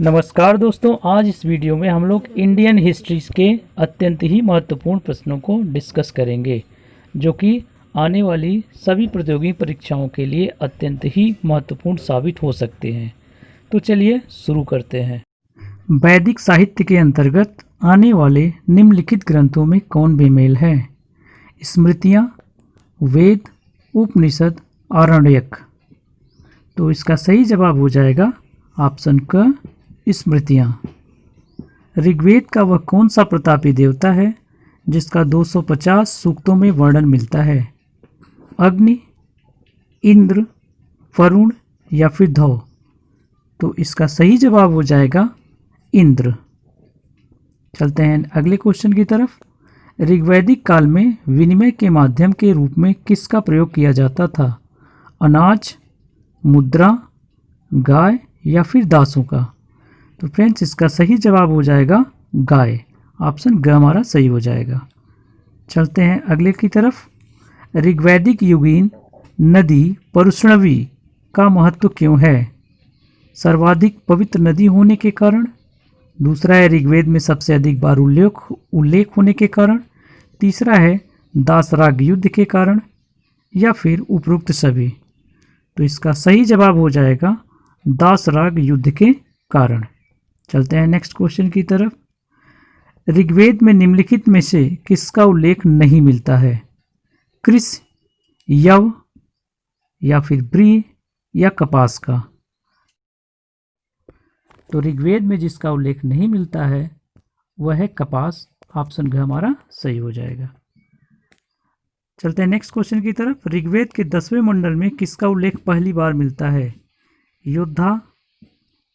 नमस्कार दोस्तों, आज इस वीडियो में हम लोग इंडियन हिस्ट्रीज के अत्यंत ही महत्वपूर्ण प्रश्नों को डिस्कस करेंगे, जो कि आने वाली सभी प्रतियोगी परीक्षाओं के लिए अत्यंत ही महत्वपूर्ण साबित हो सकते हैं। तो चलिए शुरू करते हैं। वैदिक साहित्य के अंतर्गत आने वाले निम्नलिखित ग्रंथों में कौन बेमेल है? स्मृतियाँ, वेद, उपनिषद, आरण्यक। तो इसका सही जवाब हो जाएगा ऑप्शन क, स्मृतियाँ। ऋग्वेद का वह कौन सा प्रतापी देवता है जिसका 250 सूक्तों में वर्णन मिलता है? अग्नि, इंद्र, वरुण या फिर ध्रुव। तो इसका सही जवाब हो जाएगा इंद्र। चलते हैं अगले क्वेश्चन की तरफ। ऋग्वैदिक काल में विनिमय के माध्यम के रूप में किसका प्रयोग किया जाता था? अनाज, मुद्रा, गाय या फिर दासों का। तो फ्रेंड्स, इसका सही जवाब हो जाएगा गाय। ऑप्शन ग हमारा सही हो जाएगा। चलते हैं अगले की तरफ। ऋग्वैदिक युगीन नदी परुष्णवी का महत्व क्यों है? सर्वाधिक पवित्र नदी होने के कारण, दूसरा है ऋग्वेद में सबसे अधिक बार उल्लेख होने के कारण, तीसरा है दासराग युद्ध के कारण, या फिर उपरोक्त सभी। तो इसका सही जवाब हो जाएगा दासराग युद्ध के कारण। चलते हैं नेक्स्ट क्वेश्चन की तरफ। ऋग्वेद में निम्नलिखित में से किसका उल्लेख नहीं मिलता है? कृष, यव या फिर ब्री या कपास का। तो ऋग्वेद में जिसका उल्लेख नहीं मिलता है वह है कपास। ऑप्शन घ हमारा सही हो जाएगा। चलते हैं नेक्स्ट क्वेश्चन की तरफ। ऋग्वेद के 10वें मंडल में किसका उल्लेख पहली बार मिलता है? योद्धा,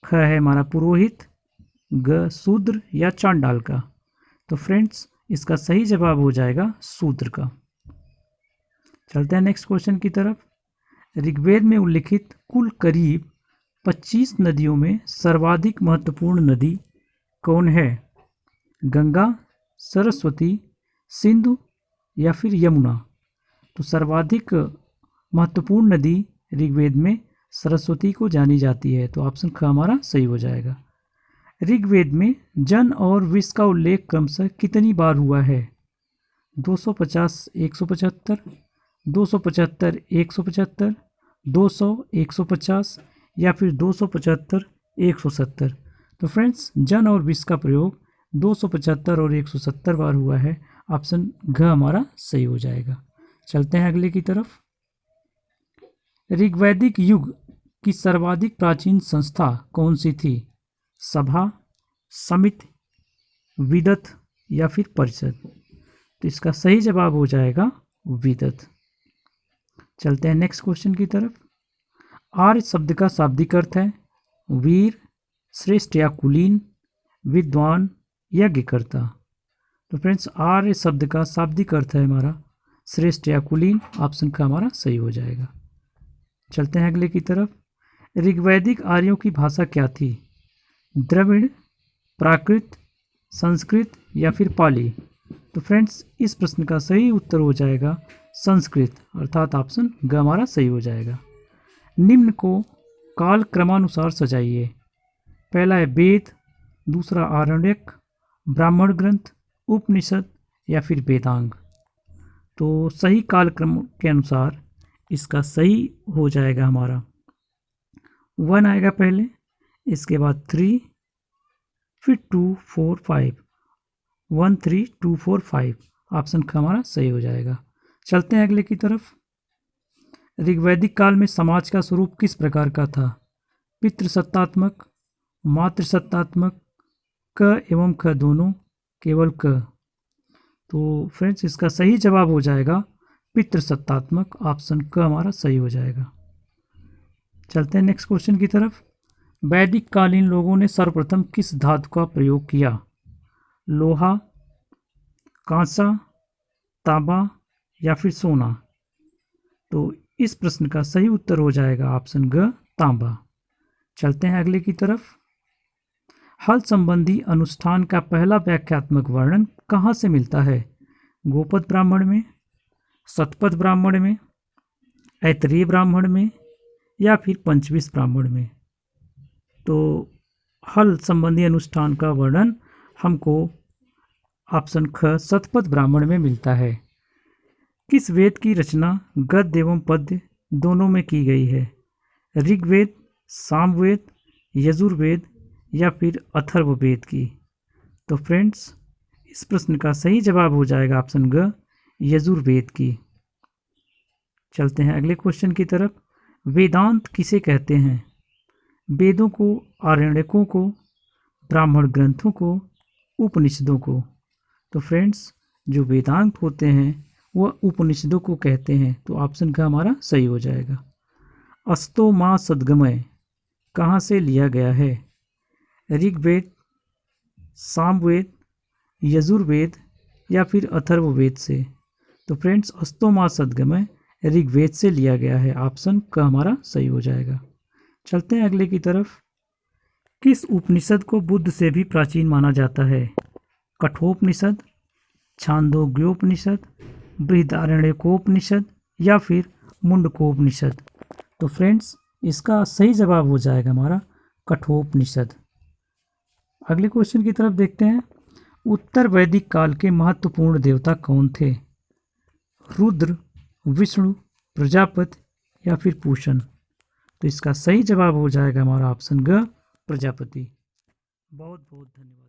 ख है हमारा पुरोहित, ग शूद्र या चांडाल का। तो फ्रेंड्स, इसका सही जवाब हो जाएगा शूद्र का। चलते हैं नेक्स्ट क्वेश्चन की तरफ। ऋग्वेद में उल्लिखित कुल करीब 25 नदियों में सर्वाधिक महत्वपूर्ण नदी कौन है? गंगा, सरस्वती, सिंधु या फिर यमुना। तो सर्वाधिक महत्वपूर्ण नदी ऋग्वेद में सरस्वती को जानी जाती है। तो ऑप्शन ख हमारा सही हो जाएगा। ऋग्वेद में जन और विष का उल्लेख क्रमशः कितनी बार हुआ है? 250, 175, 275, 175, 200, 150 या फिर 275, 170। तो फ्रेंड्स, जन और विष का प्रयोग 275 और 170 बार हुआ है। ऑप्शन घ हमारा सही हो जाएगा। चलते हैं अगले की तरफ। ऋग्वैदिक युग की सर्वाधिक प्राचीन संस्था कौन सी थी? सभा, समिति, विदत या फिर परिषद। तो इसका सही जवाब हो जाएगा विदत। चलते हैं नेक्स्ट क्वेश्चन की तरफ। आर्य शब्द का शाब्दिक अर्थ है वीर, श्रेष्ठ या कुलीन, विद्वान, यज्ञकर्ता। तो फ्रेंड्स, आर्य शब्द का शाब्दिक अर्थ है हमारा श्रेष्ठ या कुलीन। ऑप्शन का हमारा सही हो जाएगा। चलते हैं अगले की तरफ। ऋग्वैदिक आर्यों की भाषा क्या थी? द्रविड़, प्राकृत, संस्कृत या फिर पाली। तो फ्रेंड्स, इस प्रश्न का सही उत्तर हो जाएगा संस्कृत, अर्थात ऑप्शन ग हमारा सही हो जाएगा। निम्न को काल क्रमानुसार सजाइए। पहला है वेद, दूसरा आरण्यक, ब्राह्मण ग्रंथ, उपनिषद या फिर वेदांग। तो सही काल क्रम के अनुसार इसका सही हो जाएगा हमारा 1 आएगा पहले, इसके बाद 3, फिर 2, 4, 5, 1, 3, 2, 4, 5। ऑप्शन का हमारा सही हो जाएगा। चलते हैं अगले की तरफ। ऋग्वैदिक काल में समाज का स्वरूप किस प्रकार का था? पितृसत्तात्मक, मातृसत्तात्मक, क एवं ख दोनों, केवल क। तो फ्रेंड्स, इसका सही जवाब हो जाएगा पितृसत्तात्मक। ऑप्शन क हमारा सही हो जाएगा। चलते हैं नेक्स्ट क्वेश्चन की तरफ। वैदिक कालीन लोगों ने सर्वप्रथम किस धातु का प्रयोग किया? लोहा, कांसा, तांबा या फिर सोना। तो इस प्रश्न का सही उत्तर हो जाएगा ऑप्शन ग, तांबा। चलते हैं अगले की तरफ। हल संबंधी अनुष्ठान का पहला व्याख्यात्मक वर्णन कहाँ से मिलता है? गोपद ब्राह्मण में, शतपथ ब्राह्मण में, ऐतरेय ब्राह्मण में या फिर पंचविश ब्राह्मण में। तो हल संबंधी अनुष्ठान का वर्णन हमको ऑप्शन ख शतपथ ब्राह्मण में मिलता है। किस वेद की रचना गद्य एवं पद्य दोनों में की गई है? ऋग्वेद, सामवेद, यजुर्वेद या फिर अथर्ववेद की? तो फ्रेंड्स, इस प्रश्न का सही जवाब हो जाएगा ऑप्शन ग यजुर्वेद की। चलते हैं अगले क्वेश्चन की तरफ। वेदांत किसे कहते हैं? वेदों को, आरण्यकों को, ब्राह्मण ग्रंथों को, उपनिषदों को? तो फ्रेंड्स, जो वेदांत होते हैं वह उपनिषदों को कहते हैं, तो ऑप्शन का हमारा सही हो जाएगा। अस्तो माँ सद्गमय कहाँ से लिया गया है? ऋग्वेद, सामवेद, यजुर्वेद या फिर अथर्ववेद से? तो फ्रेंड्स, अस्तो माँ सद्गमय ऋग्वेद से लिया गया है, ऑप्शन का हमारा सही हो जाएगा। चलते हैं अगले की तरफ। किस उपनिषद को बुद्ध से भी प्राचीन माना जाता है? कठोपनिषद, छांदोग्योपनिषद, बृहदारण्यकोपनिषद या फिर मुंडकोपनिषद? तो फ्रेंड्स, इसका सही जवाब हो जाएगा हमारा कठोपनिषद। अगले क्वेश्चन की तरफ देखते हैं। उत्तर वैदिक काल के महत्वपूर्ण देवता कौन थे? रुद्र, विष्णु, प्रजापति या फिर पूषण? तो इसका सही जवाब हो जाएगा हमारा ऑप्शन ग प्रजापति। बहुत बहुत धन्यवाद।